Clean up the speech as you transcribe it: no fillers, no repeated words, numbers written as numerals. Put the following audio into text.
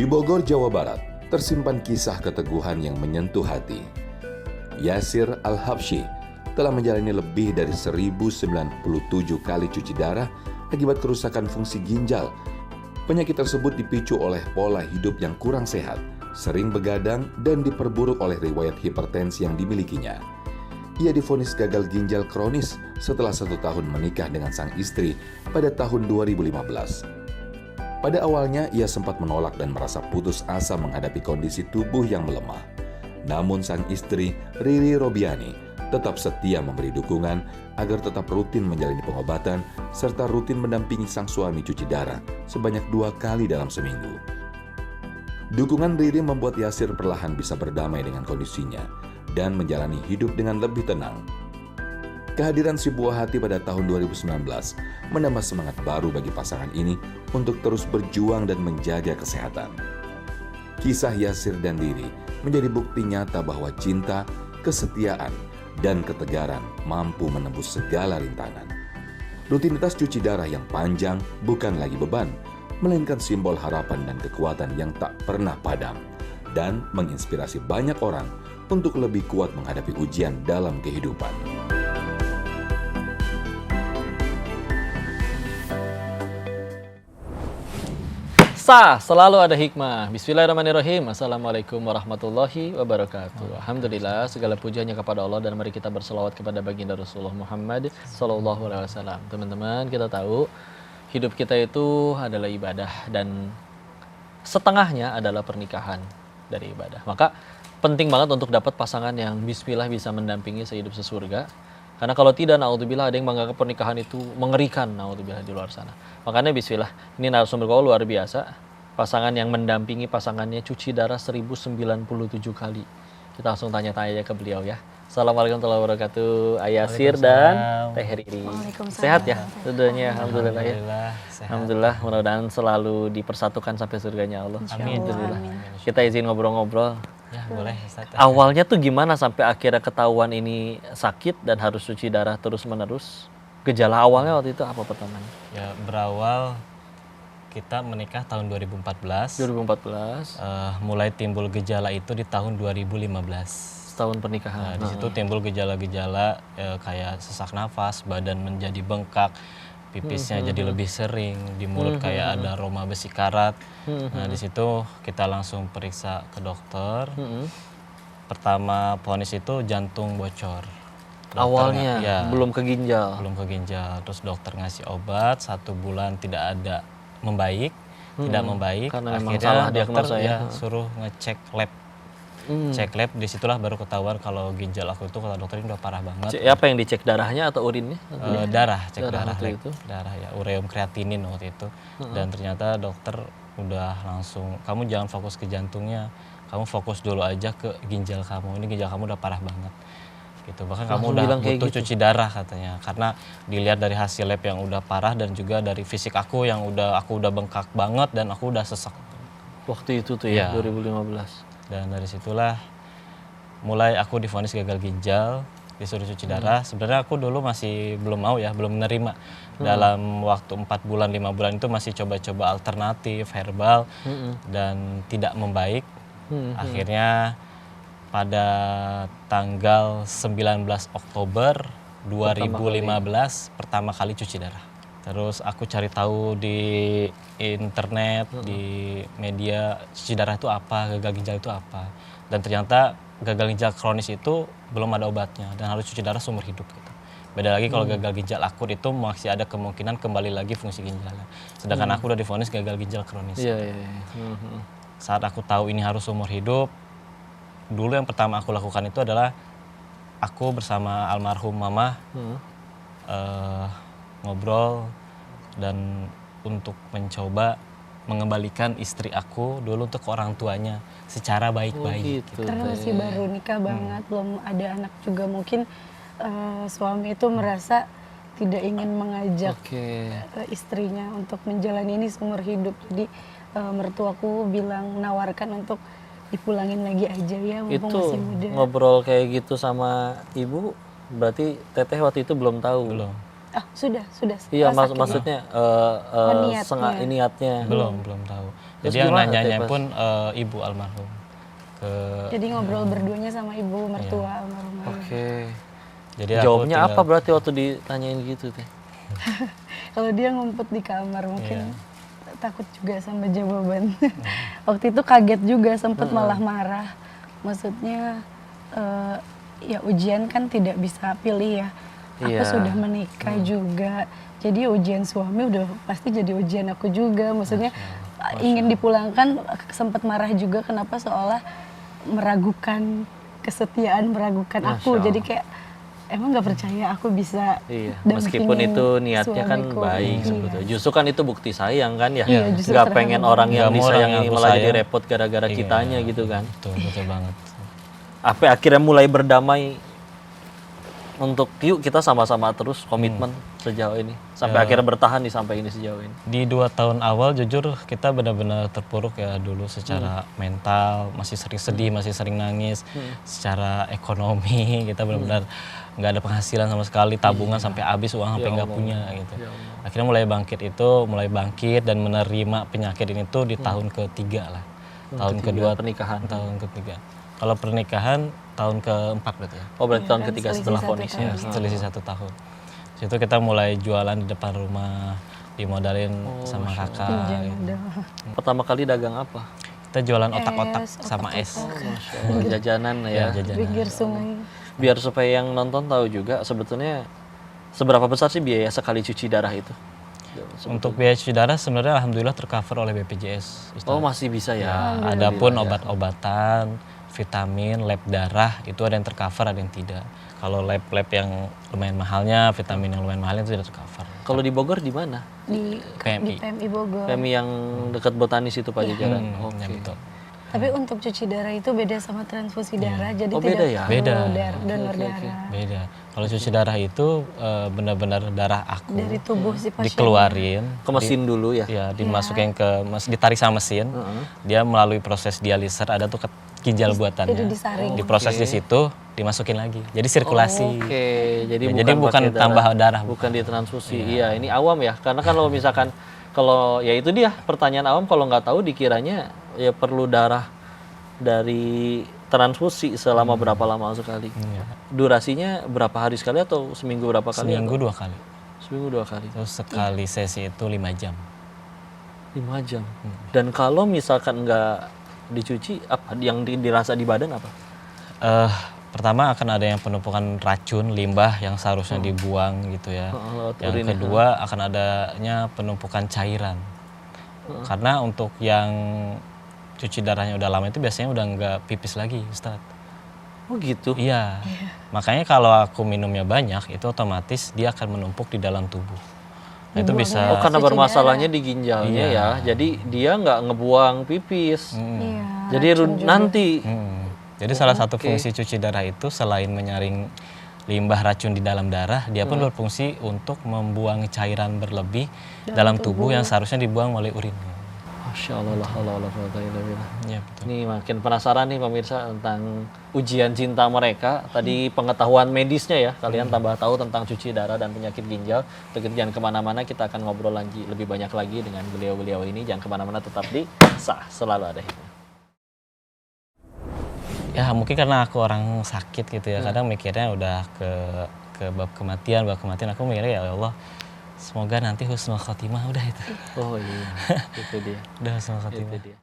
Bogor, Jawa Barat, tersimpan kisah keteguhan yang menyentuh hati. Yasir Al-Habsyi telah menjalani lebih dari 1097 kali cuci darah akibat kerusakan fungsi ginjal. Penyakit tersebut dipicu oleh pola hidup yang kurang sehat, sering begadang, dan diperburuk oleh riwayat hipertensi yang dimilikinya. Ia divonis gagal ginjal kronis setelah 1 tahun menikah dengan sang istri pada tahun 2015. Pada awalnya, ia sempat menolak dan merasa putus asa menghadapi kondisi tubuh yang melemah. Namun sang istri, Riri Robiani, tetap setia memberi dukungan agar tetap rutin menjalani pengobatan serta rutin mendampingi sang suami cuci darah sebanyak 2 kali dalam seminggu. Dukungan Riri membuat Yasir perlahan bisa berdamai dengan kondisinya dan menjalani hidup dengan lebih tenang. Kehadiran si buah hati pada tahun 2019 menambah semangat baru bagi pasangan ini untuk terus berjuang dan menjaga kesehatan. Kisah Yasir dan Riri menjadi bukti nyata bahwa cinta, kesetiaan, dan ketegaran mampu menembus segala rintangan. Rutinitas cuci darah yang panjang bukan lagi beban, melainkan simbol harapan dan kekuatan yang tak pernah padam, dan menginspirasi banyak orang untuk lebih kuat menghadapi ujian dalam kehidupan. Selalu ada hikmah. Bismillahirrahmanirrahim. Assalamualaikum warahmatullahi wabarakatuh. Alhamdulillah, segala puji hanya kepada Allah, dan mari kita berselawat kepada baginda Rasulullah Muhammad sallallahu alaihi wasallam. Teman-teman, kita tahu hidup kita itu adalah ibadah, dan setengahnya adalah pernikahan dari ibadah. Maka penting banget untuk dapat pasangan yang bismillah bisa mendampingi sehidup sesurga. Karena kalau tidak, naudzubillah, ada yang menganggap pernikahan itu mengerikan, naudzubillah, di luar sana. Makanya bismillah, ini narasumber kau luar biasa. Pasangan yang mendampingi pasangannya cuci darah 1097 kali. Kita langsung tanya-tanya ke beliau ya. Assalamualaikum warahmatullahi wabarakatuh. Ayasir dan Teh Riri. Sehat ya? Semuanya alhamdulillah ya. Alhamdulillah, mudah-mudahan selalu dipersatukan sampai surganya Allah. Amin. Alhamdulillah. Kita izin ngobrol-ngobrol. Ya, boleh Ustaz. Awalnya tuh gimana sampai akhirnya ketahuan ini sakit dan harus cuci darah terus-menerus? Gejala awalnya waktu itu apa pertamanya? Ya, berawal kita menikah tahun 2014. 2014. Mulai timbul gejala itu di tahun 2015. Setahun pernikahan. Di situ timbul gejala-gejala kayak sesak nafas, badan menjadi bengkak, pipisnya jadi lebih sering, di mulut kayak ada aroma besi karat. Nah, di situ kita langsung periksa ke dokter. Pertama vonis itu jantung bocor. Awalnya ya, belum ke ginjal. belum ke ginjal. Terus dokter ngasih obat 1 bulan tidak ada membaik, tidak membaik. Karena memang Akhirnya salah dokter diagnosa ya. suruh ngecek lab. Cek lab, disitulah baru ketahuan kalau ginjal aku itu kata dokter ini udah parah banget. Apa yang dicek, darahnya atau urinnya? Darah, cek darah, waktu itu. darah ya, ureum kreatinin waktu itu. Dan ternyata dokter udah langsung, kamu jangan fokus ke jantungnya, kamu fokus dulu aja ke ginjal kamu. Ini ginjal kamu udah parah banget. Gitu. Bahkan kamu udah butuh cuci darah katanya, karena dilihat dari hasil lab yang udah parah dan juga dari fisik aku yang aku udah bengkak banget dan aku udah sesak. Waktu itu tuh ya, 2015. Dan dari situlah mulai aku divonis gagal ginjal, disuruh cuci darah. Sebenarnya aku dulu masih belum mau ya, belum menerima. Dalam waktu 4 bulan, 5 bulan itu masih coba-coba alternatif, herbal, dan tidak membaik. Akhirnya pada tanggal 19 Oktober 2015 pertama kali cuci darah. Terus aku cari tahu di internet, di media, cuci darah itu apa, gagal ginjal itu apa. Dan ternyata gagal ginjal kronis itu belum ada obatnya dan harus cuci darah seumur hidup gitu. Beda lagi kalau gagal ginjal akut itu masih ada kemungkinan kembali lagi fungsi ginjalnya. Sedangkan aku udah divonis gagal ginjal kronis. Saat aku tahu ini harus seumur hidup, dulu yang pertama aku lakukan itu adalah aku bersama almarhum mama ngobrol dan untuk mencoba mengembalikan istri aku dulu untuk ke orang tuanya secara baik-baik. Gitu. Karena masih baru nikah banget, belum ada anak juga, mungkin suami itu merasa tidak ingin mengajak istrinya untuk menjalani ini seumur hidup. Jadi mertuaku bilang, menawarkan untuk dipulangin lagi aja ya, mumpung masih muda. Ngobrol kayak gitu sama ibu, berarti Teteh waktu itu belum tahu? Belum. Sudah. Iya, maksudnya niatnya. Belum tahu. Jadi yang gimana nanyanya teh pas? pun ibu almarhum. Jadi ngobrol berduanya sama ibu mertua almarhumah. Oke. Jadi aku Jawabnya tinggal- apa berarti waktu ditanyain gitu teh? Kalau dia ngumpet di kamar mungkin takut juga sama jawaban. Waktu itu kaget juga, sempat malah marah. Maksudnya ya ujian kan tidak bisa pilih ya. Aku Iya. sudah menikah juga. Jadi ujian suami udah pasti jadi ujian aku juga. Maksudnya ingin dipulangkan, sempat marah juga kenapa seolah meragukan kesetiaan, meragukan aku. Jadi kayak emang nggak percaya aku bisa Iya, meskipun dampingin itu niatnya kan suamiku. baik Iya. sebetulnya. Justru kan itu bukti sayang kan ya. Iya, justru Nggak terharu pengen banget. orang yang Nggak mau orang yang disayangi aku malah jadi sayang. repot gara-gara Iya, kitanya gitu kan. Betul banget. Apa akhirnya mulai berdamai untuk yuk kita sama-sama terus komitmen sejauh ini sampai akhirnya bertahan di sampai ini sejauh ini. Di 2 tahun awal jujur kita benar-benar terpuruk ya dulu secara mental, masih sering sedih, masih sering nangis. Secara ekonomi kita benar-benar nggak ada penghasilan sama sekali, tabungan sampai habis, uang sampai nggak punya gitu. Akhirnya mulai bangkit dan menerima penyakit ini tuh di tahun ketiga lah. Tahun kedua pernikahan. tahun ketiga. Kalau pernikahan tahun keempat berarti ya. Oh berarti tahun kan ketiga selisih setelah 1 vonis tahun. ya. Selisih 1 tahun. Situ kita mulai jualan di depan rumah, dimodalin sama kakak. Pinjam gitu. modal. Pertama kali dagang apa? Kita jualan otak-otak sama es. Masya Allah, jajanan ya. Jajanan. Pinggir sungai. Biar supaya yang nonton tahu juga sebetulnya seberapa besar sih biaya sekali cuci darah itu? Untuk biaya cuci darah sebenarnya alhamdulillah tercover oleh BPJS. Ustaz. Oh masih bisa ya. Ya, adapun obat-obatan, vitamin, lab darah itu ada yang tercover, ada yang tidak. Kalau lab-lab yang lumayan mahalnya, vitamin yang lumayan mahalnya itu tidak tercover. Kalau di Bogor di mana? Di PMI. PMI Bogor. PMI yang dekat Botanis itu Pak Jajaran. Oke. Ya betul. Tapi untuk cuci darah itu beda sama transfusi darah, jadi Oh, tidak beda ya? perlu Beda. donor darah Beda. Kalau cuci darah itu benar-benar darah aku dari tubuh si pasien. dikeluarin, Ke mesin dulu ya. ya dimasukin ditarik sama mesin, dia melalui proses dialiser, ada tuh ginjal buatannya, Jadi disaring. diproses di situ, dimasukin lagi, jadi sirkulasi. Oke, jadi Ya, jadi bukan pakai tambah darah, bukan ditransfusi. Iya, ini awam ya. Karena kan kalau misalkan kalau ya itu dia pertanyaan awam, kalau nggak tahu dikiranya ya perlu darah dari transfusi selama berapa lama sekali. Iya. Durasinya berapa hari sekali atau seminggu berapa kali? Seminggu 2 kali. Seminggu 2 kali. Terus sekali sesi itu 5 jam. 5 jam. Dan kalau misalkan nggak dicuci, apa yang dirasa di badan apa? Pertama akan ada yang penumpukan racun, limbah yang seharusnya dibuang gitu ya. lewat Yang urin ya. kedua akan adanya penumpukan cairan. Karena untuk yang cuci darahnya udah lama itu biasanya udah nggak pipis lagi, Ustadz. Oh gitu. Iya. Makanya kalau aku minumnya banyak, itu otomatis dia akan menumpuk di dalam tubuh. Nah, itu bisa. Oh karena Cuci bermasalahnya di ginjalnya Iya. ya. Jadi dia nggak ngebuang pipis. Iya. Jadi nanti Jadi salah satu fungsi cuci darah itu selain menyaring limbah racun di dalam darah, dia pun berfungsi untuk membuang cairan berlebih dalam tubuh yang seharusnya dibuang oleh urin. Masya Allah, la haula wala quwwata illa billah. Ya, betul. Ini makin penasaran nih pemirsa tentang ujian cinta mereka. Tadi pengetahuan medisnya ya, kalian tambah tahu tentang cuci darah dan penyakit ginjal. Untuk itu jangan kemana-mana, kita akan ngobrol lagi lebih banyak lagi dengan beliau-beliau ini. Jangan kemana-mana, tetap di Sah Selalu Ada Hikmah. Ya mungkin karena aku orang sakit gitu ya, kadang mikirnya udah ke bab kematian aku mikirnya ya Allah, semoga nanti husnul khotimah udah itu. Oh iya, itu dia. Udah husnul Itu khotimah. dia.